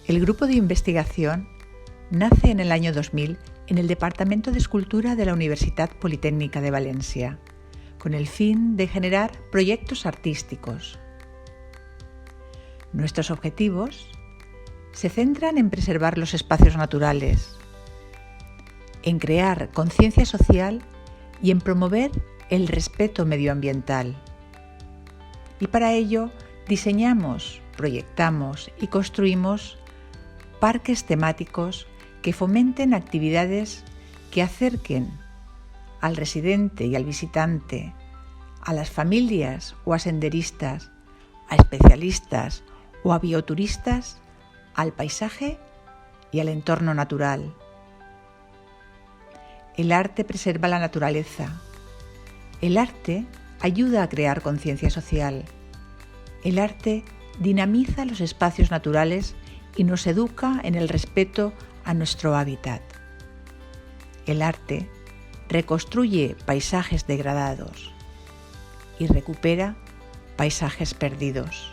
El grupo de investigación nace en el año 2000 en el Departamento de Escultura de la Universitat Politécnica de Valencia, con el fin de generar proyectos artísticos. Nuestros objetivos se centran en preservar los espacios naturales, en crear conciencia social y en promover el respeto medioambiental. Y para ello diseñamos, proyectamos y construimos parques temáticos que fomenten actividades que acerquen al residente y al visitante, a las familias o a senderistas, a especialistas o a bioturistas, al paisaje y al entorno natural. El arte preserva la naturaleza. El arte ayuda a crear conciencia social. El arte dinamiza los espacios naturales y nos educa en el respeto a nuestro hábitat. El arte reconstruye paisajes degradados y recupera paisajes perdidos.